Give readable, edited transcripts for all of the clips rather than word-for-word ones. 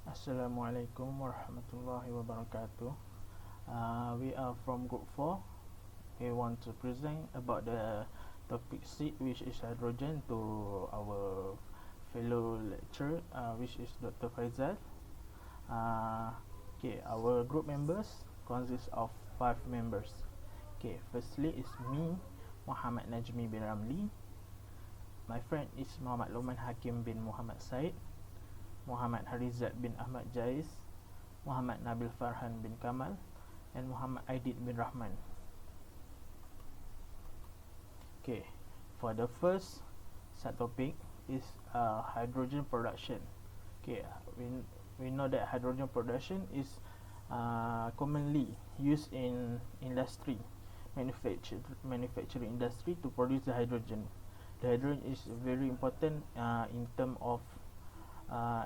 Assalamualaikum warahmatullahi wabarakatuh. We are from Group 4. We want to present about the topic C, which is hydrogen, to our fellow lecturer, which is Dr. Faisal. Our group members consist of 5 members. Firstly is me, Muhammad Najmi bin Ramli. My friend is Muhammad Loman Hakim bin Muhammad Said, Muhammad Harizat bin Ahmad Jais, Muhammad Nabil Farhan bin Kamal, and Muhammad Aidit bin Rahman. For the first subtopic is hydrogen production. We know that hydrogen production is commonly used in industry, manufacturing industry, to produce the hydrogen. The hydrogen is very important in terms of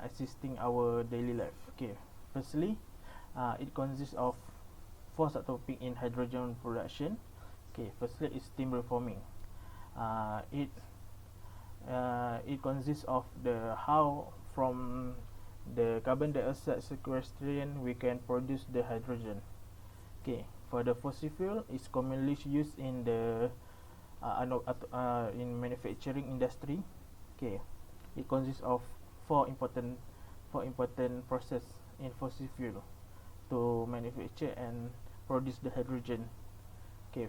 assisting our daily life. Firstly, it consists of 4 subtopic in hydrogen production. Firstly is steam reforming. It consists of the how from the carbon dioxide sequestration we can produce the hydrogen. For the fossil fuel, is commonly used in the in manufacturing industry. It consists of 4 important process in fossil fuel to manufacture and produce the hydrogen.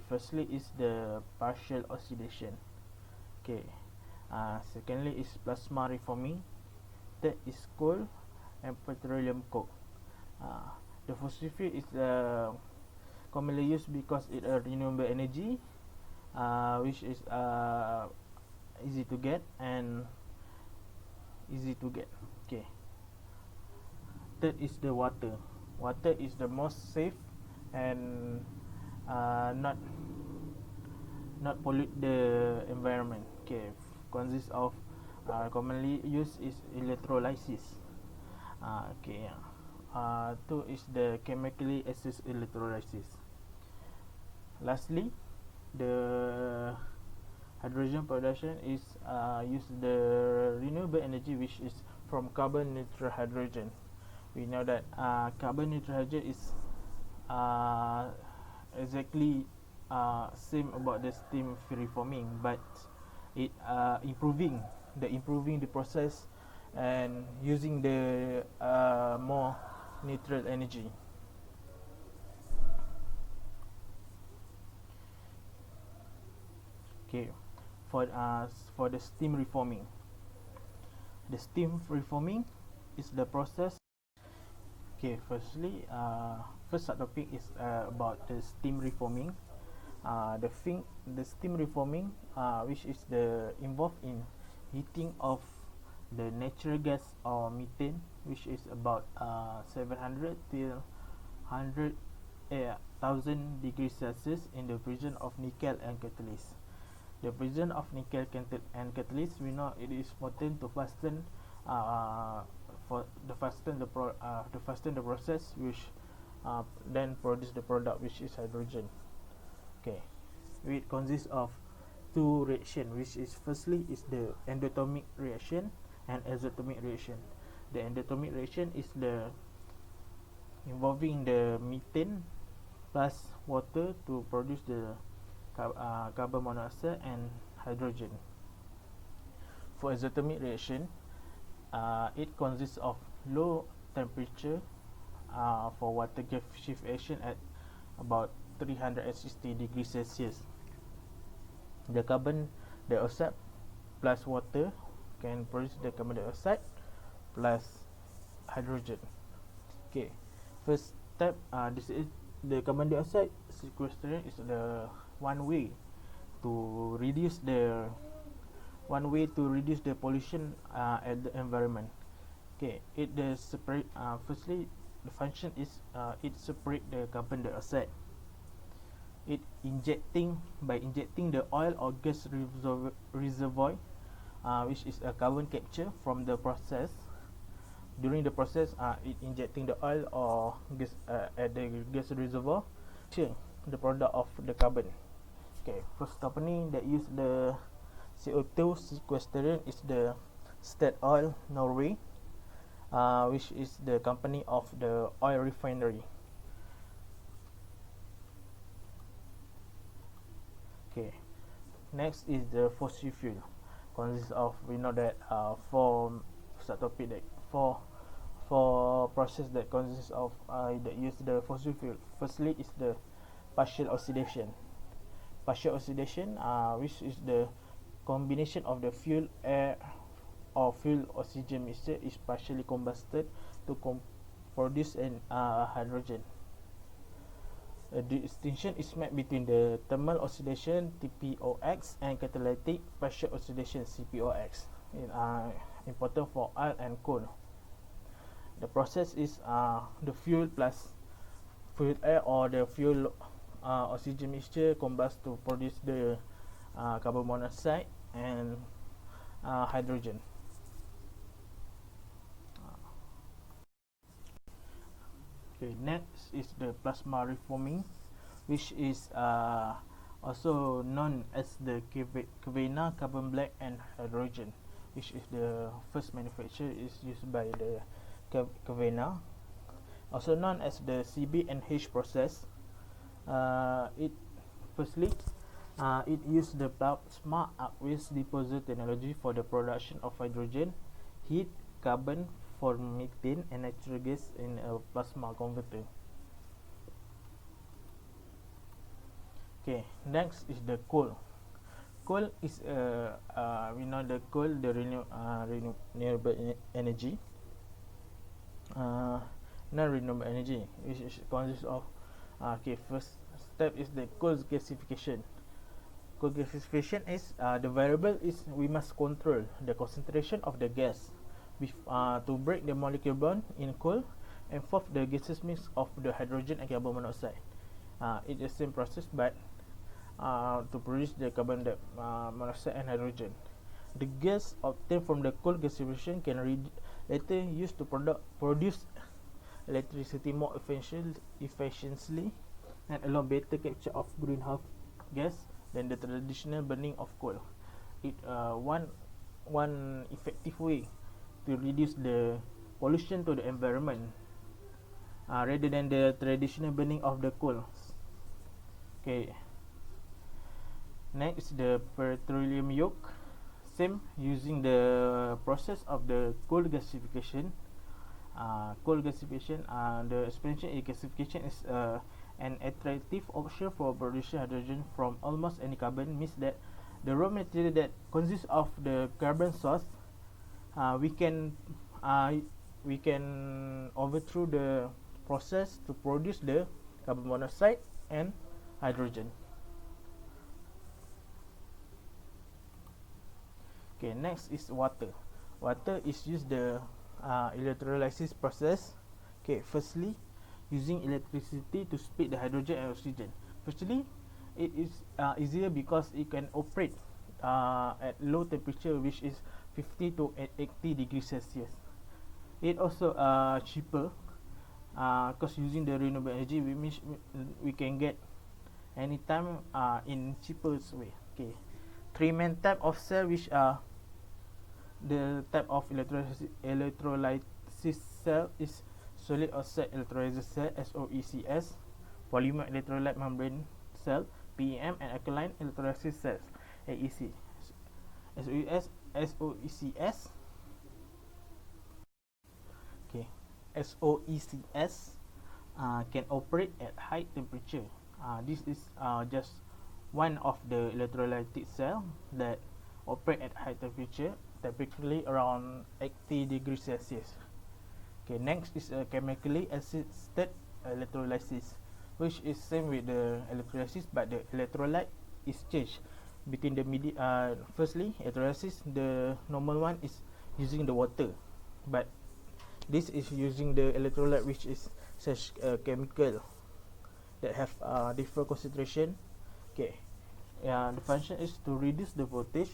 Firstly is the partial oxidation. Secondly is plasma reforming. Third is coal and petroleum coke. The fossil fuel is commonly used because it a renewable energy, which is easy to get. Third is the water. Water is the most safe and not pollute the environment. Consists of commonly used is electrolysis. Two is the chemically assist electrolysis. Lastly, the hydrogen production is use the renewable energy, which is from carbon neutral hydrogen. We know that carbon neutral hydrogen is exactly same about the steam reforming, but it improving the process and using the more neutral energy. For the steam reforming. The steam reforming is the process. First subtopic is about the steam reforming. The steam reforming, which is the involved in heating of the natural gas or methane, which is about 700 till 100,000 degrees Celsius in the presence of nickel and catalyst. The presence of nickel and catalyst, we know it is important to fasten the process, which then produce the product, which is hydrogen. It consists of 2 reaction, which is firstly is the endothermic reaction and exothermic reaction. The endothermic reaction is the involving the methane plus water to produce the carbon monoxide and hydrogen. For exothermic reaction, it consists of low temperature for water gasification at about 360 degrees Celsius. The carbon dioxide plus water can produce the carbon dioxide plus hydrogen. First step, this is the carbon dioxide sequestration is the one way to reduce the pollution at the environment. Firstly, the function is it separate the carbon dioxide. By injecting the oil or gas reservoir, which is a carbon capture from the process. During the process, it injecting the oil or gas at the gas reservoir, the product of the carbon. First company that use the CO2 sequestration is the Statoil, Norway. which is the company of the oil refinery. Okay, next is the fossil fuel. Consists of, we know that four subtopic that four process that consists of that use the fossil fuel. Firstly is the partial oxidation. Partial oxidation, which is the combination of the fuel, air, or fuel oxygen mixture is partially combusted to produce an hydrogen. A distinction is made between the thermal oxidation (TPOX) and catalytic partial oxidation (CPOX). Important for oil and coal. The process is the fuel plus fuel air or the fuel oxygen mixture combust to produce the carbon monoxide and hydrogen. Okay, next is the plasma reforming, which is also known as the Cavena carbon black and hydrogen, which is the first manufacture is used by the Cavena, also known as the CB&H process. It used the plasma aqueous disposal technology for the production of hydrogen, heat, carbon for methane and natural gas in a plasma converter. Okay, next is the coal. Coal is we know the coal, the renewable energy, non-renewable energy, which consists of first step is the coal gasification. Coal gasification is the variable is we must control the concentration of the gas to break the molecular bond in coal and form the gaseous mix of the hydrogen and carbon monoxide. It's the same process, but to produce the carbon monoxide and hydrogen. The gas obtained from the coal gasification can later used to produce electricity more efficiently and allow better capture of greenhouse gas than the traditional burning of coal. It one effective way to reduce the pollution to the environment rather than the traditional burning of the coal. Okay. Next, the petroleum yoke. Same, using the process of the coal gasification. The expansion in gasification is an attractive option for producing hydrogen from almost any carbon. Means that the raw material that consists of the carbon source, we can overthrow the process to produce the carbon monoxide and hydrogen. Okay, next is water. Water is used the electrolysis process. Okay, firstly, using electricity to split the hydrogen and oxygen. Firstly, it is easier because it can operate at low temperature, which is 50 to 80 degrees Celsius. It also cheaper because using the renewable energy, we can get anytime in cheapest way. Okay, three main type of cell, which are the type of electrolysis cell is solid oxide electrolysis cell (SOECS), polymer electrolyte membrane cell (PEM), and alkaline electrolysis cells (AEC). SOECS. Okay, SOECS can operate at high temperature. This is just one of the electrolytic cell that operate at high temperature, typically around 80 degrees Celsius. Okay, next is a chemically assisted electrolysis, which is same with the electrolysis, but the electrolyte is changed between the firstly, electrolysis, the normal one is using the water, but this is using the electrolyte, which is such a chemical that have different concentration. Okay, the function is to reduce the voltage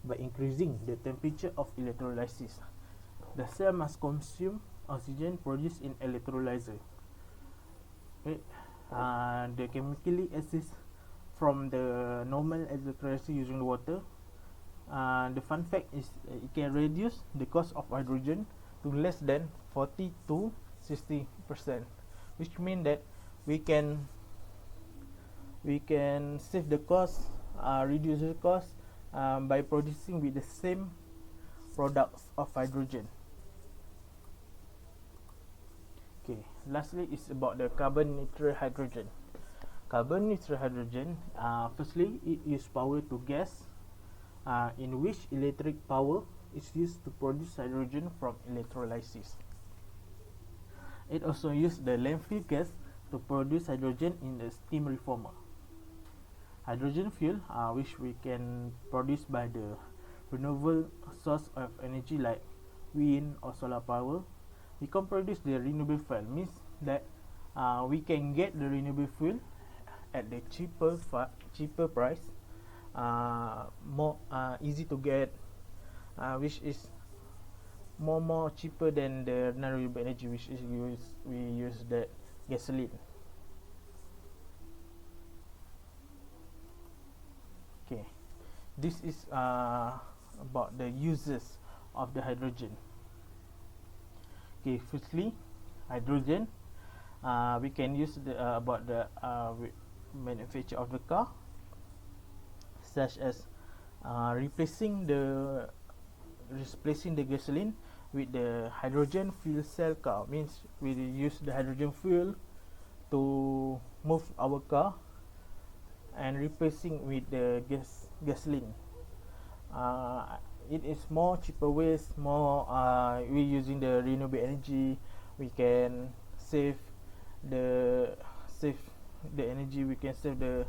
by increasing the temperature of electrolysis. The cell must consume oxygen produced in electrolyzer. Okay. The chemically assist from the normal electrolysis using the water. The fun fact is it can reduce the cost of hydrogen to less than 40 to 60%, which means that we can save the cost, reduce the cost by producing with the same products of hydrogen. Okay, lastly is about the carbon neutral hydrogen. Carbon neutral hydrogen, firstly it uses power to gas, in which electric power is used to produce hydrogen from electrolysis. It also uses the landfill gas to produce hydrogen in the steam reformer. Hydrogen fuel, which we can produce by the renewable source of energy like wind or solar power. We can produce the renewable fuel, means that we can get the renewable fuel at the cheaper price, more easy to get, which is more cheaper than the renewable energy, which is we use the gasoline. Okay, this is about the uses of the hydrogen. Okay, firstly, hydrogen, we can use the about the manufacture of the car, such as replacing the gasoline with the hydrogen fuel cell car, means we use the hydrogen fuel to move our car and replacing with the gasoline. It is more cheaper ways, more we using the renewable energy, we can save the energy, we can save the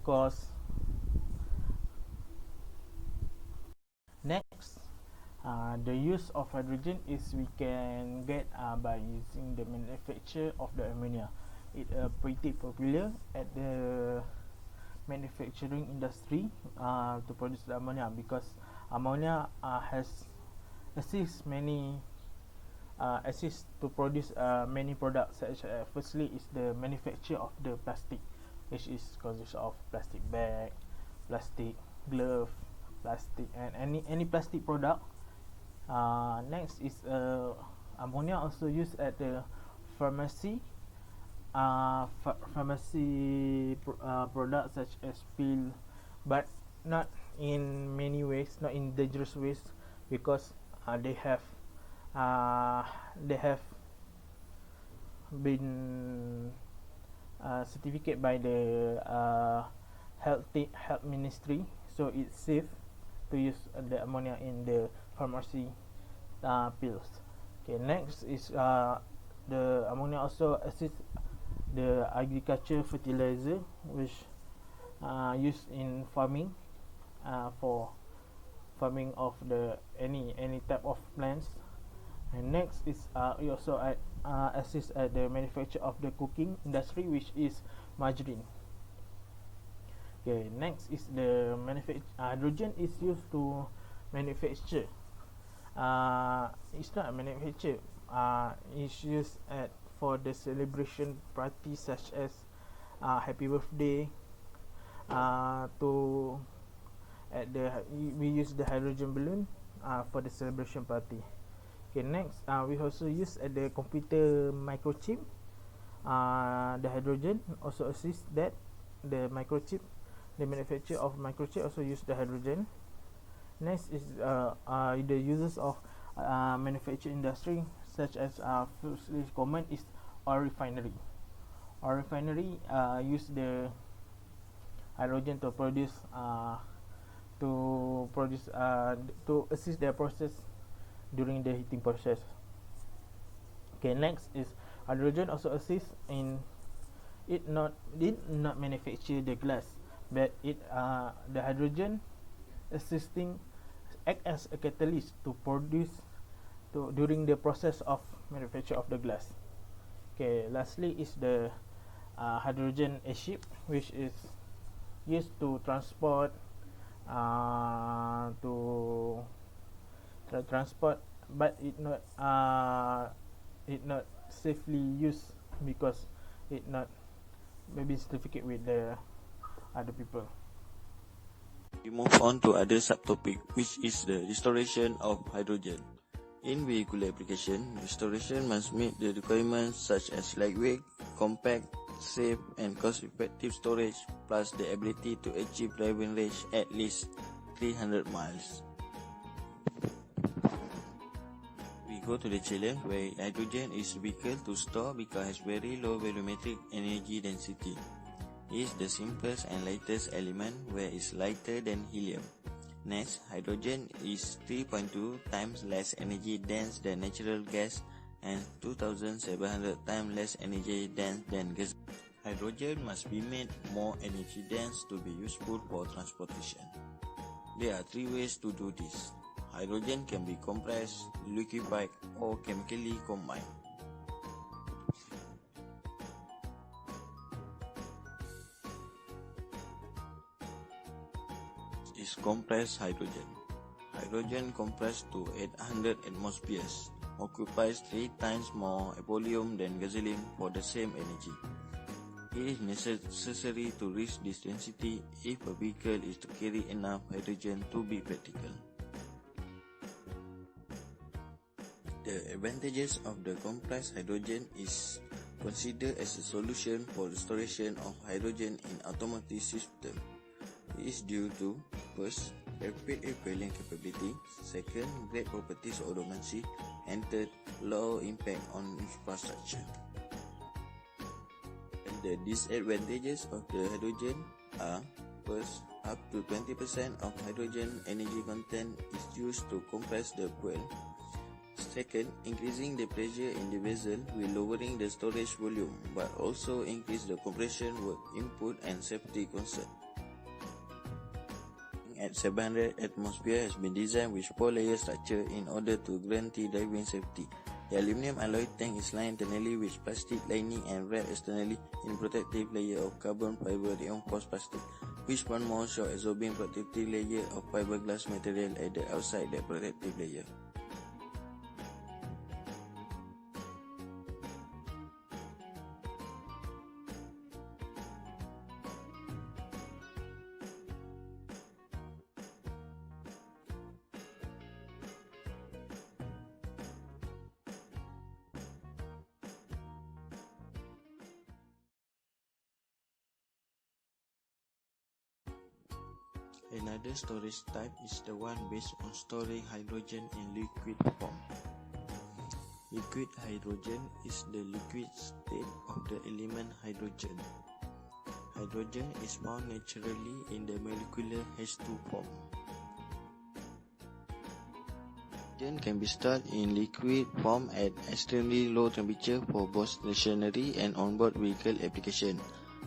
cost. Next, the use of hydrogen is we can get by using the manufacture of the ammonia. It pretty popular at the manufacturing industry to produce the ammonia, because ammonia has assist to produce many products, such as firstly is the manufacture of the plastic, which is consists of plastic bag, plastic glove, plastic and any plastic product. Next is ammonia also used at the pharmacy products such as pill, but not in many ways, not in dangerous ways, because they have been certificate by the health ministry, so it's safe to use the ammonia in the pharmacy pills. Okay, next is the ammonia also assists the agriculture fertilizer, which used in farming, for farming of the any type of plants. And next is it also assists at the manufacture of the cooking industry, which is margarine. Okay, next is the hydrogen is used to manufacture. It's not a manufacture. It's used for the celebration party, such as happy birthday. We use the hydrogen balloon for the celebration party. Okay, next we also use at the computer microchip. The hydrogen also assists that the microchip, the manufacture of microchip also use the hydrogen. Next is the uses of manufacturing industry, such as firstly common is oil refinery. Oil refinery use the hydrogen to assist their process during the heating process. Okay, next is hydrogen also assists in it not manufacture the glass, but the hydrogen assisting act as a catalyst to produce during the process of manufacture of the glass. Okay, lastly is the hydrogen airship, which is used to transport but it not safely used, because it not maybe certificate with the other people. We move on to other subtopic, which is the restoration of hydrogen. In vehicular application, restoration must meet the requirements such as lightweight, compact, safe and cost-effective storage, plus the ability to achieve driving range at least 300 miles. We go to the challenge where hydrogen is difficult to store because it has very low volumetric energy density. It is the simplest and lightest element where it is lighter than helium. Next, hydrogen is 3.2 times less energy dense than natural gas and 2,700 times less energy dense than gas. Hydrogen must be made more energy dense to be useful for transportation. There are three ways to do this. Hydrogen can be compressed, liquefied, or chemically combined. Is compressed hydrogen. Hydrogen compressed to 800 atmospheres occupies 3 times more volume than gasoline for the same energy. It is necessary to reach this density if a vehicle is to carry enough hydrogen to be practical. The advantages of the compressed hydrogen is considered as a solution for restoration of hydrogen in automotive system. It is due to, first, rapid repelling capability, second, great properties of dormancy, and third, low impact on infrastructure. And the disadvantages of the hydrogen are, first, up to 20% of hydrogen energy content is used to compress the fuel. Second, increasing the pressure in the vessel will lowering the storage volume but also increase the compression work input and safety concern. At 700 atmosphere has been designed with 4-layer structure in order to guarantee driving safety. The aluminum alloy tank is lined internally with plastic lining and wrapped externally in protective layer of carbon fiber reinforced plastic, which one more shock absorbing protective layer of fiberglass material added outside the protective layer. Another storage type is the one based on storing hydrogen in liquid form. Liquid hydrogen is the liquid state of the element hydrogen. Hydrogen is found naturally in the molecular H2 form. Hydrogen can be stored in liquid form at extremely low temperature for both stationary and onboard vehicle application.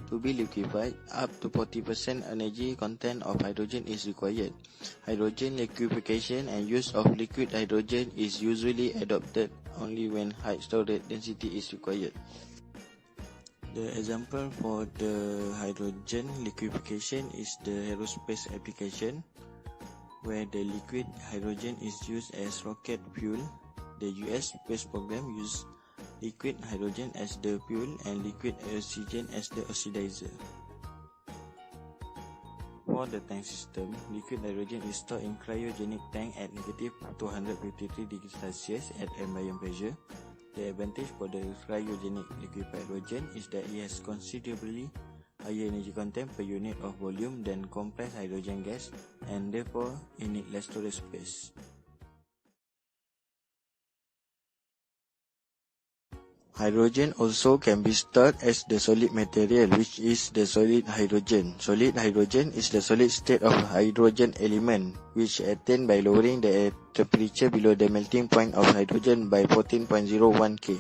To be liquefied, up to 40% energy content of hydrogen is required. Hydrogen liquefaction and use of liquid hydrogen is usually adopted only when high storage density is required. The example for the hydrogen liquefaction is the aerospace application, where the liquid hydrogen is used as rocket fuel. The US space program uses liquid hydrogen as the fuel and liquid oxygen as the oxidizer. For the tank system, liquid hydrogen is stored in cryogenic tank at negative 253 degrees Celsius at ambient pressure. The advantage for the cryogenic liquid hydrogen is that it has considerably higher energy content per unit of volume than compressed hydrogen gas, and therefore it needs less storage space. Hydrogen also can be stored as the solid material, which is the solid hydrogen. Solid hydrogen is the solid state of hydrogen element, which attained by lowering the temperature below the melting point of hydrogen by 14.01 K,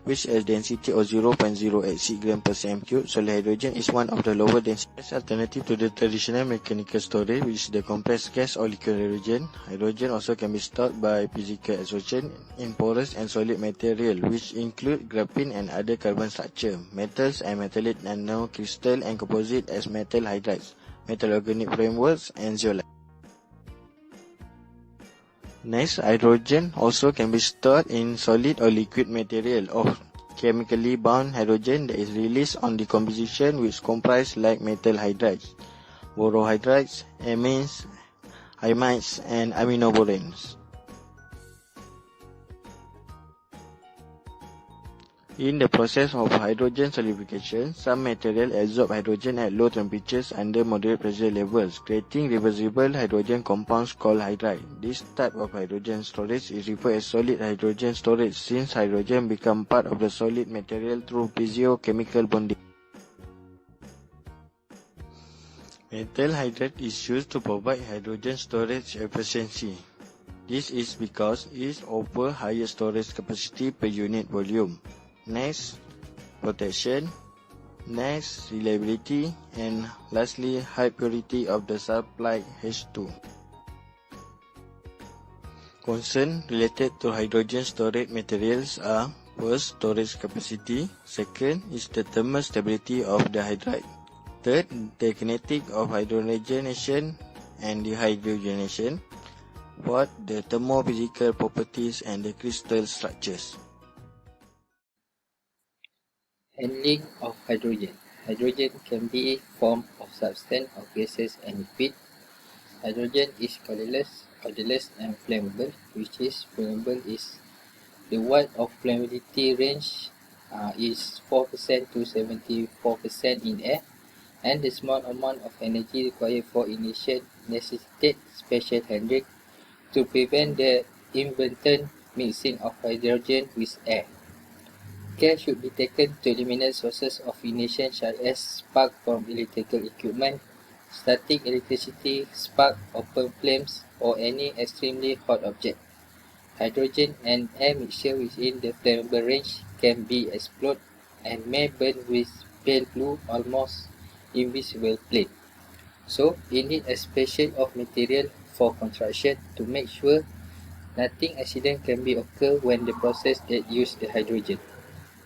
which has density of 0.086 gram per cm3. Solid hydrogen is one of the lower density alternative to the traditional mechanical storage, which is the compressed gas or liquid hydrogen. Hydrogen also can be stored by physical absorption in porous and solid material, which include graphene and other carbon structure, metals and metallic nanocrystal and composite as metal hydrides, metal organic frameworks and zeolite. Next, hydrogen also can be stored in solid or liquid material or chemically bound hydrogen that is released on decomposition, which comprise like metal hydrides, borohydrides, amines, amides, and aminoboranes. In the process of hydrogen solidification, some material absorb hydrogen at low temperatures under moderate pressure levels, creating reversible hydrogen compounds called hydride. This type of hydrogen storage is referred as solid hydrogen storage, since hydrogen becomes part of the solid material through physiochemical bonding. Metal hydride is used to provide hydrogen storage efficiency. This is because it offers higher storage capacity per unit volume. Next, protection. Next, reliability. And lastly, high purity of the supplied H2. Concerns related to hydrogen storage materials are: first, storage capacity. Second is the thermal stability of the hydride. Third, the kinetic of hydrogenation and dehydrogenation. Fourth, the thermophysical properties and the crystal structures. Handling of hydrogen. Hydrogen can be formed of substance, of gases and liquid. Hydrogen is colorless, odorless and flammable, which is flammable is the wide of flammability range is 4% to 74% in air, and the small amount of energy required for ignition necessitates special handling to prevent the inadvertent mixing of hydrogen with air. Care should be taken to eliminate sources of ignition such as spark from electrical equipment, static electricity, spark, open flames, or any extremely hot object. Hydrogen and air mixture within the flammable range can be exploded and may burn with pale blue, almost invisible flame. So, you need a special of material for construction to make sure nothing accident can be occur when the process that use the hydrogen.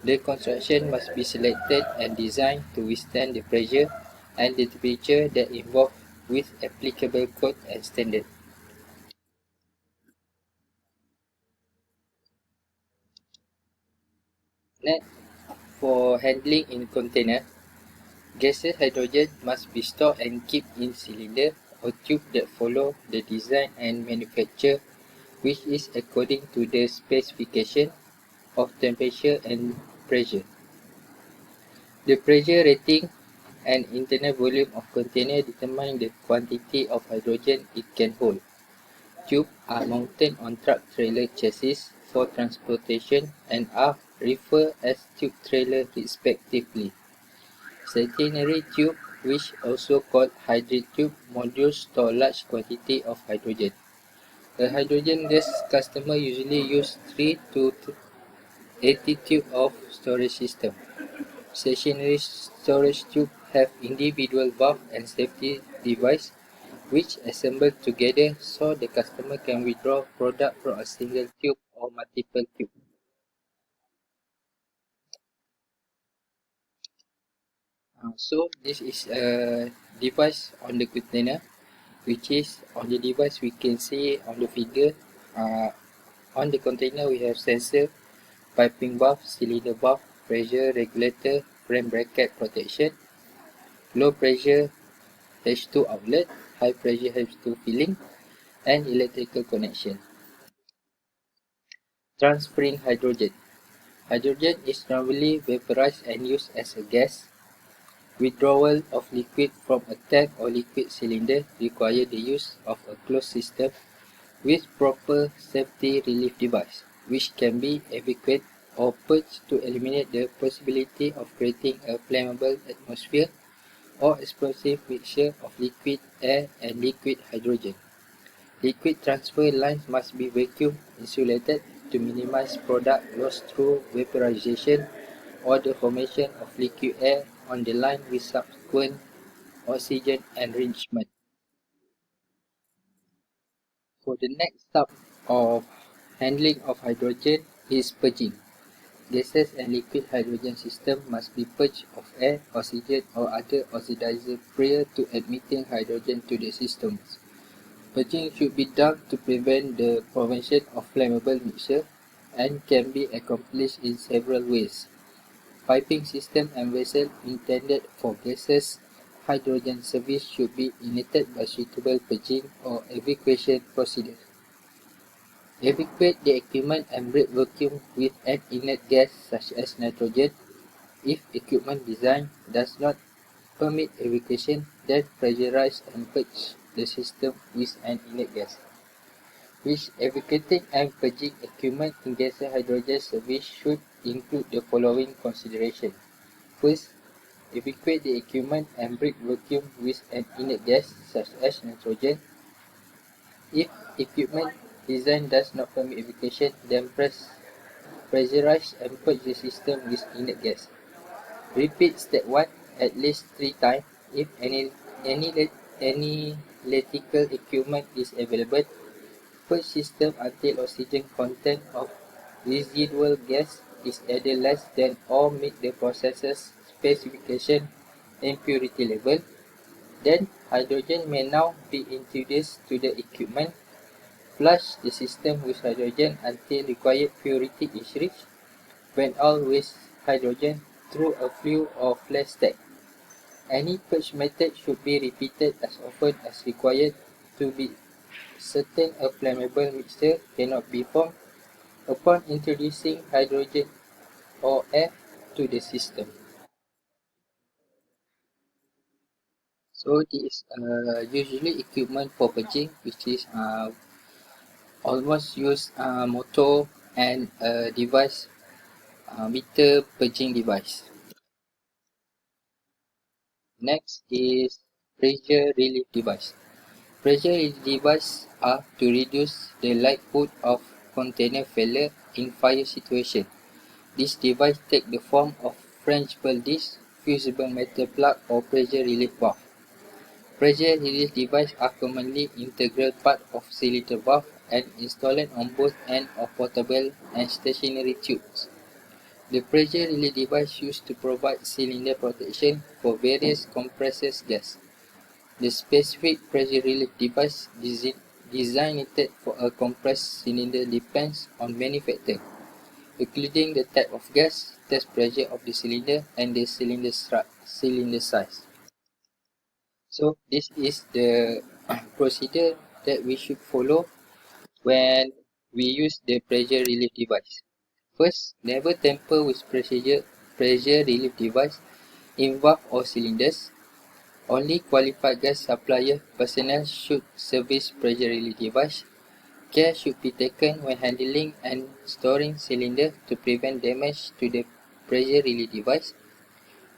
The construction must be selected and designed to withstand the pressure and the temperature that involved with applicable code and standard. Next, for handling in container, gaseous hydrogen must be stored and kept in cylinder or tube that follow the design and manufacture, which is according to the specification of temperature and pressure. The pressure rating and internal volume of container determine the quantity of hydrogen it can hold. Tubes are mounted on truck trailer chassis for transportation and are referred as tube trailer respectively. Centenary tube, which also called hydrate tube, modules store large quantity of hydrogen. A hydrogen gas customer usually use 3 to 80 tube of storage system. Stationary storage tubes have individual valve and safety device which assemble together so the customer can withdraw product from a single tube or multiple tubes. So this is a device on the container, which is on the device we can see on the figure. On the container we have sensor, piping valve, cylinder valve, pressure regulator, frame bracket protection, low pressure H2 outlet, high pressure H2 filling, and electrical connection. Transferring hydrogen. Hydrogen is normally vaporized and used as a gas. Withdrawal of liquid from a tank or liquid cylinder requires the use of a closed system with proper safety relief device, which can be evacuated or purged to eliminate the possibility of creating a flammable atmosphere or explosive mixture of liquid air and liquid hydrogen. Liquid transfer lines must be vacuum insulated to minimize product loss through vaporization or the formation of liquid air on the line with subsequent oxygen enrichment. For the next step of handling of hydrogen is purging. Gases and liquid hydrogen system must be purged of air, oxygen or other oxidizer prior to admitting hydrogen to the systems. Purging should be done to prevent the formation of flammable mixture and can be accomplished in several ways. Piping system and vessel intended for gaseous hydrogen service should be ignited by suitable purging or evacuation procedure. Evacuate the equipment and break vacuum with an inert gas such as nitrogen. If equipment design does not permit evacuation, then pressurize and purge the system with an inert gas. Which evacuating and purging equipment in gaseous hydrogen service should include the following consideration. First, evacuate the equipment and break vacuum with an inert gas such as nitrogen. If equipment design does not permit evacuation, then pressurize and purge the system with inert gas. Repeat step 1 at least 3 times. If any electrical equipment is available, purge system until oxygen content of residual gas is either less than or meet the processor's specification impurity level. Then hydrogen may now be introduced to the equipment. Flush the system with hydrogen until required purity is reached. When all waste hydrogen through a flue or flash stack. Any purge method should be repeated as often as required to be certain a flammable mixture cannot be formed upon introducing hydrogen or air to the system. So this is usually equipment for purging, which is almost use motor and a device, meter purging device. Next is pressure relief device. Pressure relief devices are to reduce the likelihood of container failure in fire situation. This device take the form of Frenchable disc, fusible metal plug or pressure relief valve. Pressure relief devices are commonly integral part of cylinder valve and installed on both ends of portable and stationary tubes. The pressure relief device used to provide cylinder protection for various compressed gas. The specific pressure relief device designed for a compressed cylinder depends on many factors, including the type of gas, test pressure of the cylinder, and the cylinder size. So this is the procedure that we should follow when we use the pressure relief device. First, never tamper with pressure relief device in valve or cylinders. Only qualified gas supplier personnel should service pressure relief device. Care should be taken when handling and storing cylinder to prevent damage to the pressure relief device.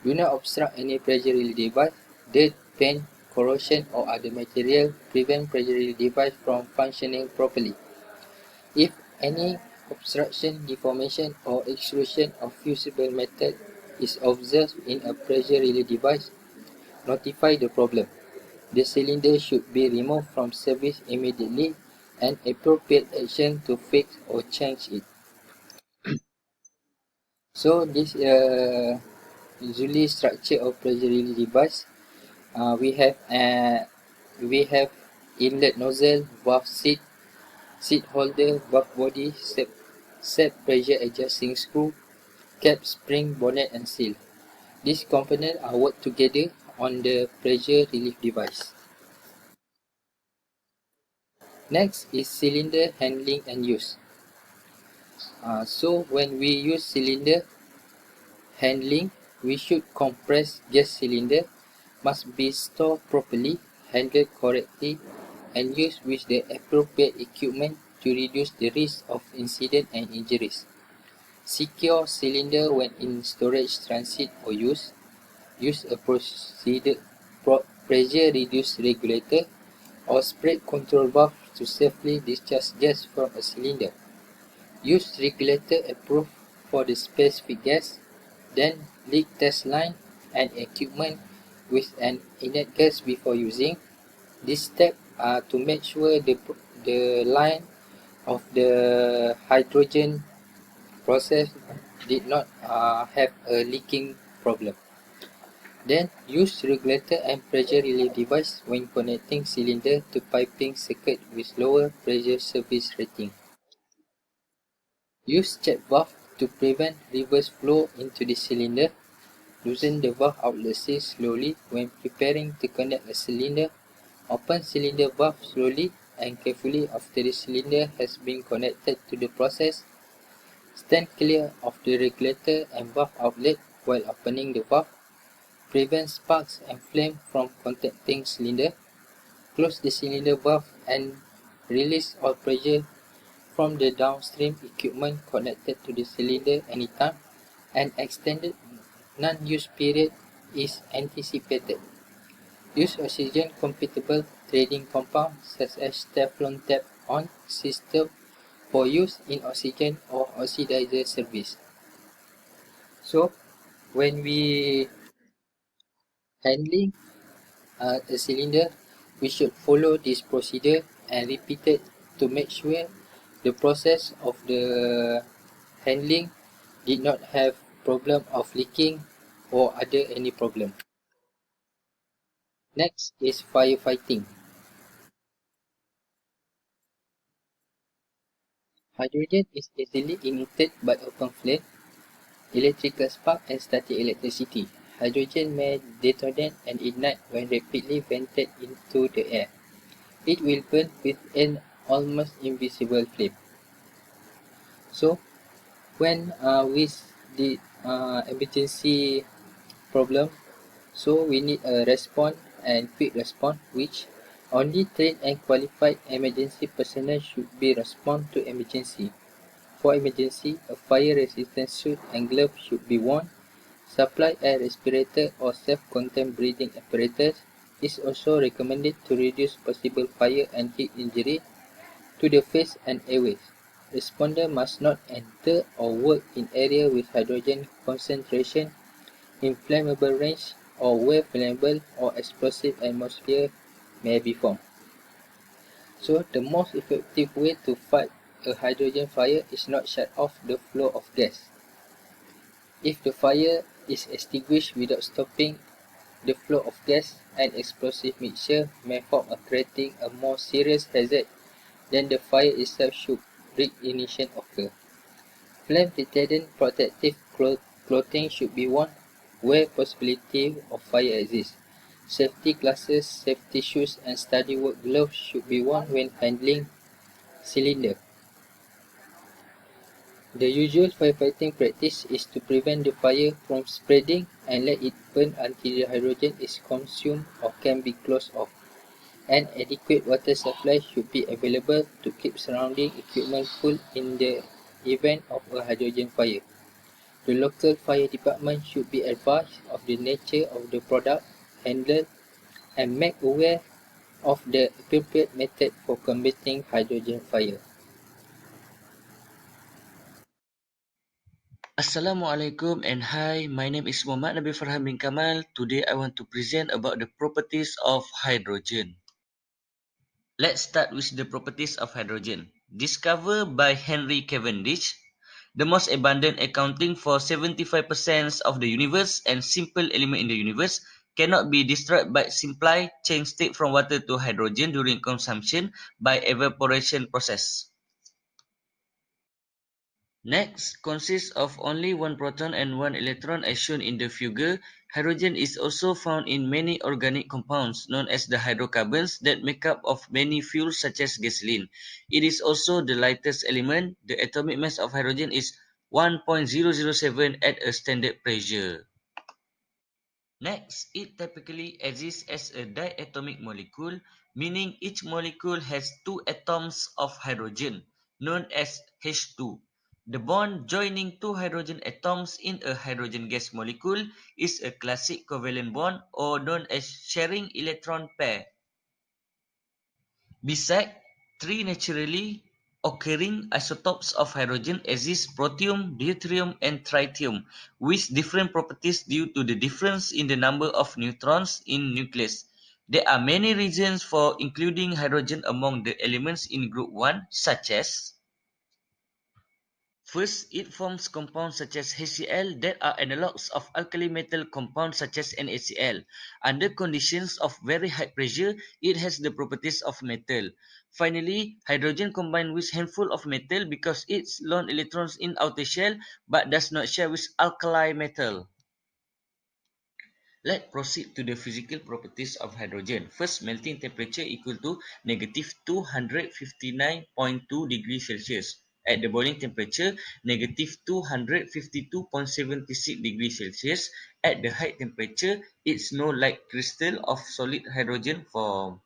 Do not obstruct any pressure relief device. Dirt, paint, corrosion or other material prevent pressure relief device from functioning properly. If any obstruction, deformation or extrusion of fusible metal is observed in a pressure relief device, notify the problem. The cylinder should be removed from service immediately and appropriate action to fix or change it. So this usually structure of pressure relief device. We have inlet nozzle, valve seat, seat holder, valve body, set pressure adjusting screw, cap, spring, bonnet and seal. These components are worked together on the pressure relief device. Next is cylinder handling and use. So when we use cylinder handling, we should compress gas cylinder must be stored properly, handled correctly, and used with the appropriate equipment to reduce the risk of incident and injuries. Secure cylinder when in storage, transit or use. Use a pressure reduce regulator or spread control valve to safely discharge gas from a cylinder. Use regulator approved for the specific gas, then leak test line and equipment with an inert gas before using. This step to make sure the line of the hydrogen process did not have a leaking problem. Then use regulator and pressure relief device when connecting cylinder to piping circuit with lower pressure service rating. Use check valve to prevent reverse flow into the cylinder. Loosen the valve outlet slowly when preparing to connect a cylinder. Open cylinder valve slowly and carefully after the cylinder has been connected to the process. Stand clear of the regulator and valve outlet while opening the valve. Prevent sparks and flame from contacting cylinder. Close the cylinder valve and release all pressure from the downstream equipment connected to the cylinder anytime an extended non-use period is anticipated. Use oxygen-compatible trading compounds such as Teflon tap-on system for use in oxygen or oxidizer service. So, when we handling a cylinder, we should follow this procedure and repeat it to make sure the process of the handling did not have problem of leaking or other any problem. Next is firefighting. Hydrogen is easily ignited by open flame, electrical spark and static electricity. Hydrogen may detonate and ignite when rapidly vented into the air. It will burn with an almost invisible flame. So, when with the emergency problem, so we need a response and quick response, which only trained and qualified emergency personnel should be respond to emergency. For emergency, a fire-resistant suit and gloves should be worn. Supply air respirator or self-contained breathing apparatus is also recommended to reduce possible fire and heat injury to the face and airways. Responder must not enter or work in area with hydrogen concentration, inflammable range, or where flammable or explosive atmosphere may be formed. So the most effective way to fight a hydrogen fire is not shut off the flow of gas. If the fire is extinguished without stopping the flow of gas, an explosive mixture may form, creating a more serious hazard than the fire itself should reignition occur. Flame retardant protective clothing should be worn where possibility of fire exists. Safety glasses, safety shoes, and study work gloves should be worn when handling cylinder. The usual firefighting practice is to prevent the fire from spreading and let it burn until the hydrogen is consumed or can be closed off. An adequate water supply should be available to keep surrounding equipment full in the event of a hydrogen fire. The local fire department should be advised of the nature of the product handled and made aware of the appropriate method for combating hydrogen fire. Assalamualaikum and hi, my name is Mohd Nabi Farhan bin Kamal. Today I want to present about the properties of hydrogen. Let's start with the properties of hydrogen. Discovered by Henry Cavendish, the most abundant accounting for 75% of the universe and simple element in the universe cannot be destroyed by simply change state from water to hydrogen during consumption by evaporation process. Next, consists of only one proton and one electron as shown in the figure. Hydrogen is also found in many organic compounds known as the hydrocarbons that make up of many fuels such as gasoline. It is also the lightest element. The atomic mass of hydrogen is 1.007 at a standard pressure. Next, it typically exists as a diatomic molecule, meaning each molecule has two atoms of hydrogen, known as H2. The bond joining two hydrogen atoms in a hydrogen gas molecule is a classic covalent bond or known as sharing electron pair. Besides, three naturally occurring isotopes of hydrogen exist: protium, deuterium, and tritium, with different properties due to the difference in the number of neutrons in nucleus. There are many reasons for including hydrogen among the elements in group 1, such as: first, it forms compounds such as HCl that are analogues of alkali metal compounds such as NaCl. Under conditions of very high pressure, it has the properties of metal. Finally, hydrogen combines with handful of metal because it's lone electrons in outer shell but does not share with alkali metal. Let's proceed to the physical properties of hydrogen. First, melting temperature equal to negative 259.2 degrees Celsius. At the boiling temperature, negative 252.76 degrees Celsius. At the high temperature, it's no like crystal of solid hydrogen form.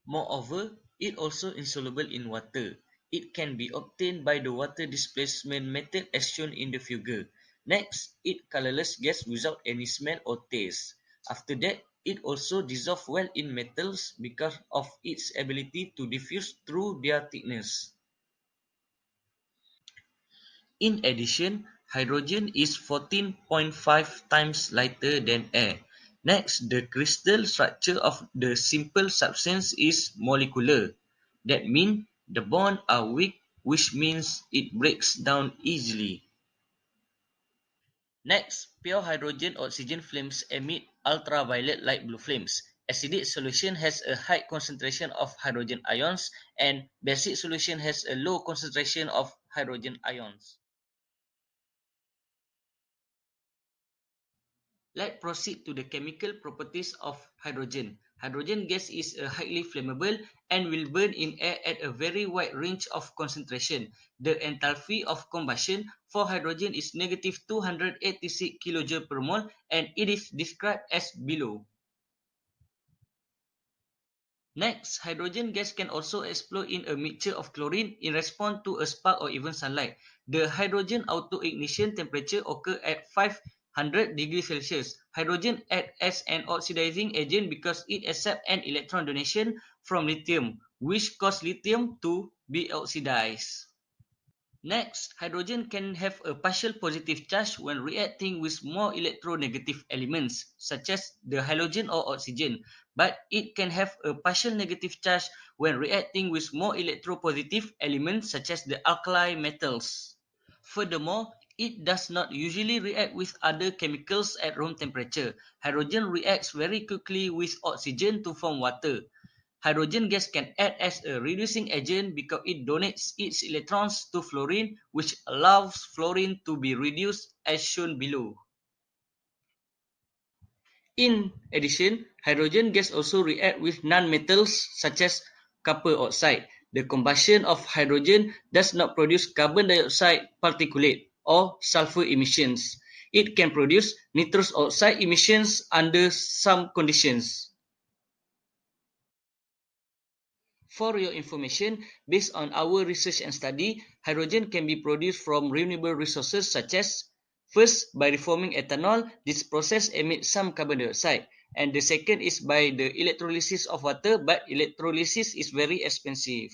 Moreover, it also insoluble in water. It can be obtained by the water displacement method as shown in the figure. Next, it colorless gas without any smell or taste. After that, it also dissolves well in metals because of its ability to diffuse through their thickness. In addition, hydrogen is 14.5 times lighter than air. Next, the crystal structure of the simple substance is molecular. That means the bonds are weak, which means it breaks down easily. Next, pure hydrogen oxygen flames emit ultraviolet light blue flames. Acidic solution has a high concentration of hydrogen ions, and basic solution has a low concentration of hydrogen ions. Let's proceed to the chemical properties of hydrogen. Hydrogen gas is highly flammable and will burn in air at a very wide range of concentration. The enthalpy of combustion for hydrogen is negative 286 kJ per mole, and it is described as below. Next, hydrogen gas can also explode in a mixture of chlorine in response to a spark or even sunlight. The hydrogen auto-ignition temperature occurs at 500 degrees Celsius. Hydrogen acts as an oxidizing agent because it accepts an electron donation from lithium, which causes lithium to be oxidized. Next, hydrogen can have a partial positive charge when reacting with more electronegative elements, such as the halogen or oxygen, but it can have a partial negative charge when reacting with more electropositive elements, such as the alkali metals. Furthermore, it does not usually react with other chemicals at room temperature. Hydrogen reacts very quickly with oxygen to form water. Hydrogen gas can act as a reducing agent because it donates its electrons to fluorine, which allows fluorine to be reduced as shown below. In addition, hydrogen gas also reacts with nonmetals such as copper oxide. The combustion of hydrogen does not produce carbon dioxide particulate or sulfur emissions. It can produce nitrous oxide emissions under some conditions. For your information, based on our research and study, hydrogen can be produced from renewable resources such as, first, by reforming ethanol. This process emits some carbon dioxide. And the second is by the electrolysis of water, but electrolysis is very expensive.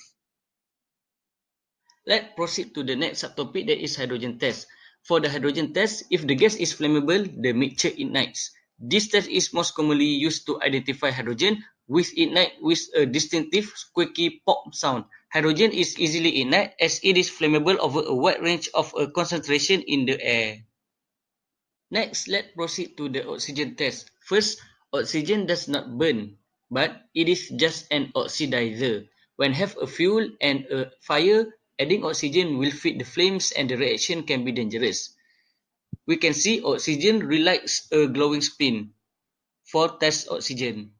Let's proceed to the next subtopic, that is hydrogen test. For the hydrogen test, if the gas is flammable, the mixture ignites. This test is most commonly used to identify hydrogen, which ignite with a distinctive squeaky pop sound. Hydrogen is easily ignite as it is flammable over a wide range of a concentration in the air. Next, let's proceed to the oxygen test. First, oxygen does not burn, but it is just an oxidizer. When have a fuel and a fire, adding oxygen will feed the flames and the reaction can be dangerous. We can see oxygen relights a glowing spin. For test oxygen.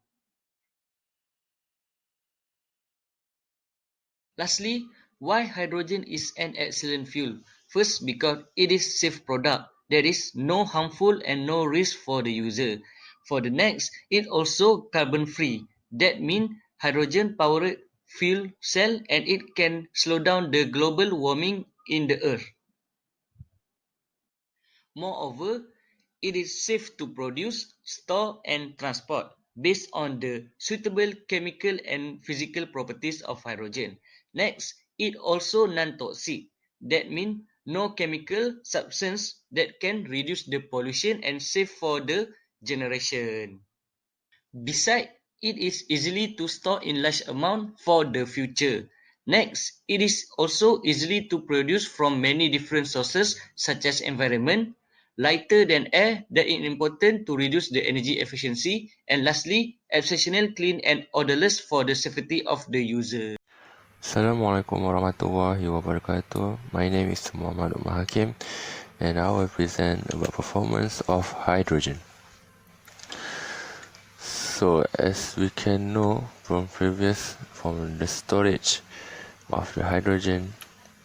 Lastly, why hydrogen is an excellent fuel? First, because it is safe product. There is no harmful and no risk for the user. For the next, it also carbon free. That means hydrogen powered fuel cell and it can slow down the global warming in the earth. Moreover, it is safe to produce, store, and transport based on the suitable chemical and physical properties of hydrogen. Next, it also non-toxic. That means no chemical substance that can reduce the pollution and safe for the generation. Besides, it is easily to store in large amount for the future. Next, it is also easily to produce from many different sources such as environment, lighter than air that is important to reduce the energy efficiency, and lastly, exceptional clean and odorless for the safety of the user. Assalamualaikum warahmatullahi wabarakatuh. My name is Muhammad Hakim and I will present about performance of hydrogen. So as we can know from the storage of the hydrogen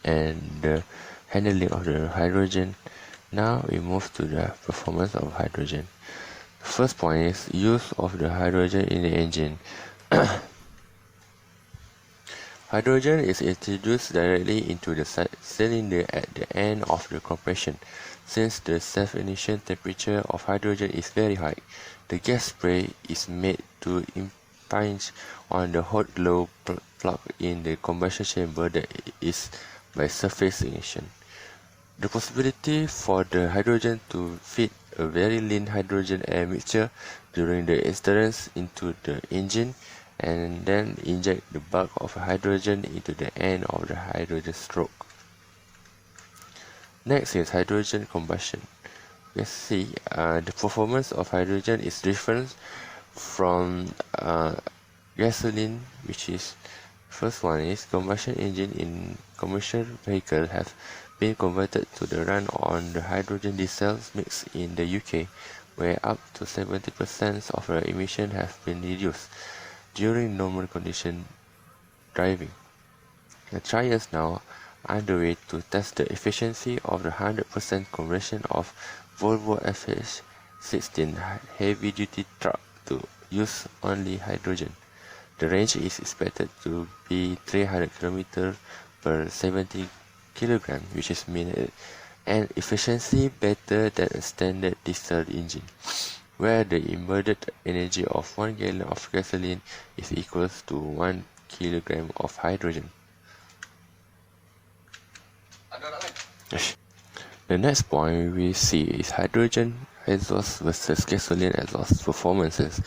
and the handling of the hydrogen, now we move to the performance of hydrogen. The first point is use of the hydrogen in the engine. Hydrogen is introduced directly into the cylinder at the end of the compression. Since the self-ignition temperature of hydrogen is very high, the gas spray is made to impinge on the hot glow plug in the combustion chamber that is by surface ignition. The possibility for the hydrogen to feed a very lean hydrogen air mixture during the entrance into the engine and then inject the bulk of hydrogen into the end of the hydrogen stroke. Next is hydrogen combustion. Let's see, the performance of hydrogen is different from gasoline, which is first one is combustion engine in commercial vehicle have been converted to the run on the hydrogen diesel mix in the UK, where up to 70% of the emission have been reduced during normal condition driving. The trials now underway to test the efficiency of the 100% conversion of Volvo FH16 heavy-duty truck to use only hydrogen. The range is expected to be 300 km per 70 kg, which is mean an efficiency better than a standard diesel engine, where the embedded energy of 1 gallon of gasoline is equal to 1 kg of hydrogen. The next point we see is hydrogen exhaust versus gasoline exhaust performances.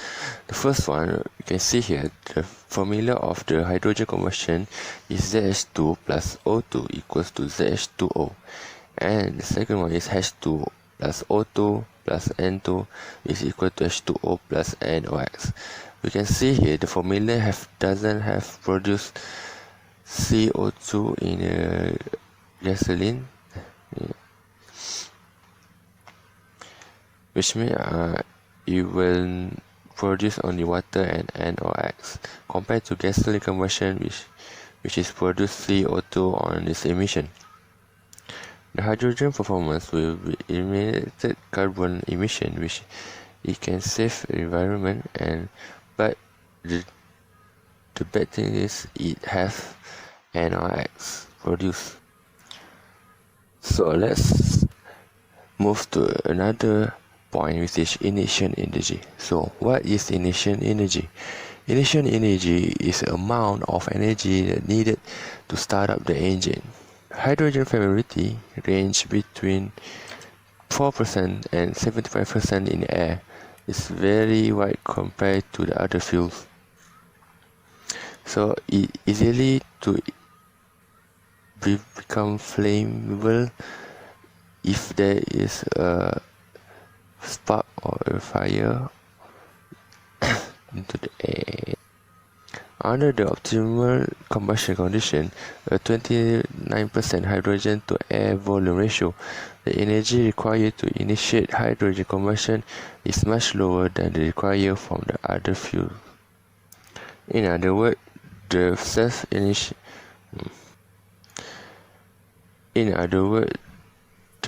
The first one, you can see here, the formula of the hydrogen combustion is ZH2 plus O2 equals to ZH2O. And the second one is H2 plus O2 plus N2 is equal to H2O plus NOx. We can see here the formula doesn't have produced CO2 in gasoline, which means it will produce only water and NOx compared to gasoline combustion, which is produce CO2 on this emission. The hydrogen performance will be eliminated carbon emission, which it can save the environment, but the bad thing is it has NOx produced. So let's move to another point, which is ignition energy. So what is ignition energy? Ignition energy is the amount of energy needed to start up the engine. Hydrogen flammability range between 4% and 75% in air. It's very wide compared to the other fuels. So it easily to become flammable if there is a spark or a fire into the air. Under the optimal combustion condition, a 29% hydrogen to air volume ratio, the energy required to initiate hydrogen combustion is much lower than the required from the other fuel. In other words, the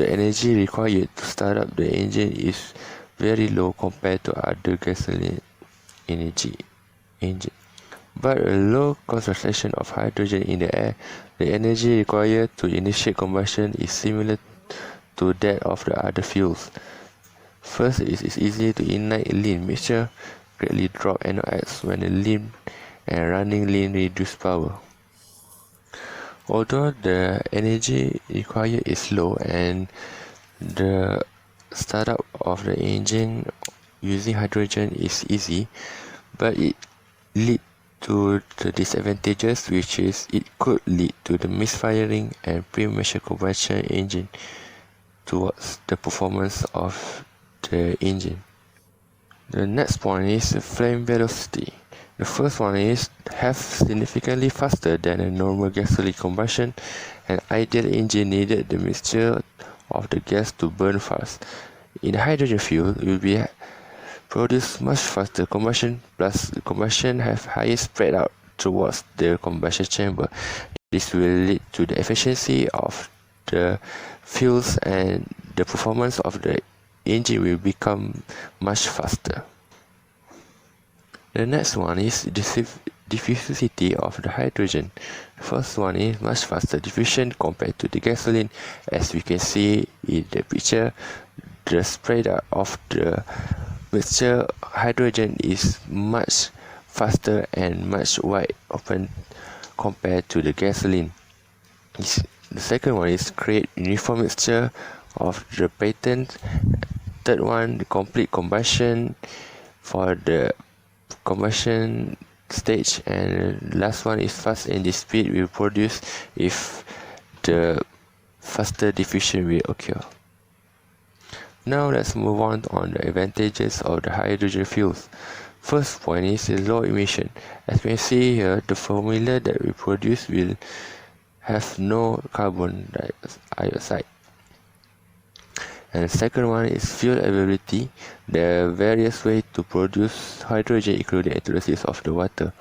energy required to start up the engine is very low compared to other gasoline engine. But a low concentration of hydrogen in the air, the energy required to initiate combustion is similar to that of the other fuels. First, it is easy to ignite a lean mixture, greatly drop NOx when a lean and running lean reduce power. Although the energy required is low and the startup of the engine using hydrogen is easy, but it leads to the disadvantages, which is it could lead to the misfiring and premature combustion engine towards the performance of the engine. The next point is flame velocity. The first one is have significantly faster than a normal gasoline combustion. An ideal engine needed the mixture of the gas to burn fast. In hydrogen fuel, it will be produce much faster combustion, plus the combustion have higher spread out towards the combustion chamber. This will lead to the efficiency of the fuels, and the performance of the engine will become much faster. The next one is diffusivity of the hydrogen. The first one is much faster diffusion compared to the gasoline. As we can see in the picture, the spread out of the mixture hydrogen is much faster and much wide open compared to the gasoline. The second one is create uniform mixture of the patent. Third one, the complete combustion for the combustion stage, and last one is fast engine speed will produce if the faster diffusion will occur. Now let's move on the advantages of the hydrogen fuels. First point is low emission. As we can see here, the formula that we produce will have no carbon dioxide. And second one is fuel availability. There are various ways to produce hydrogen, including electrolysis of the water.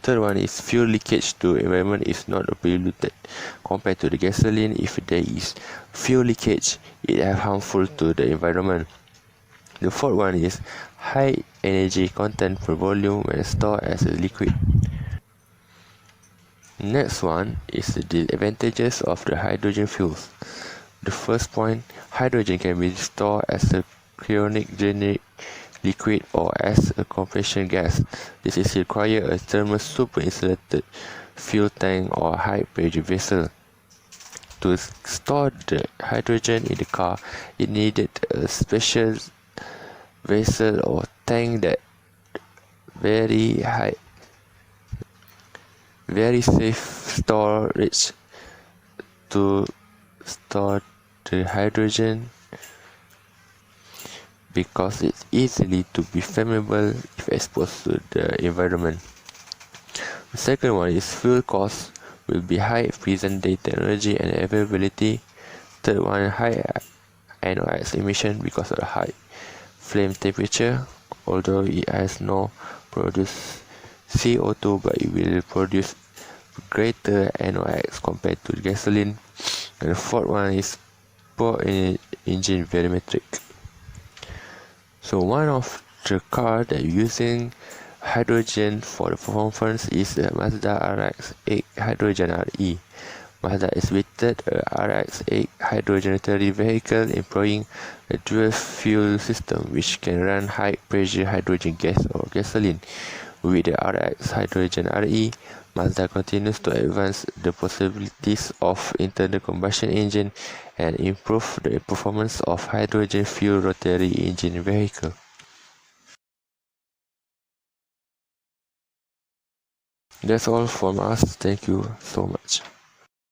Third one is fuel leakage to environment is not polluted compared to the gasoline. If there is fuel leakage, it is harmful to the environment. The fourth one is high energy content per volume when stored as a liquid. Next one is the advantages of the hydrogen fuels. The first point, hydrogen can be stored as a cryogenic liquid or as a compression gas. This is require a thermal super-insulated fuel tank or high pressure vessel. To store the hydrogen in the car, it needed a special vessel or tank that very safe storage to store the hydrogen, because it's easily to be flammable if exposed to the environment. The second one is fuel cost will be high present day technology and availability. Third one, high NOx emission because of the high flame temperature. Although it has no produce CO2, but it will produce greater NOx compared to gasoline. And the fourth one is poor engine volumetric. So one of the car that using hydrogen for the performance is the Mazda RX-8 Hydrogen RE. Mazda exhibited a RX-8 hydrogen-ready vehicle employing a dual fuel system which can run high pressure hydrogen gas or gasoline. With the RX Hydrogen RE, Mazda continues to advance the possibilities of internal combustion engine and improve the performance of hydrogen fuel rotary engine vehicle. That's all from us. Thank you so much.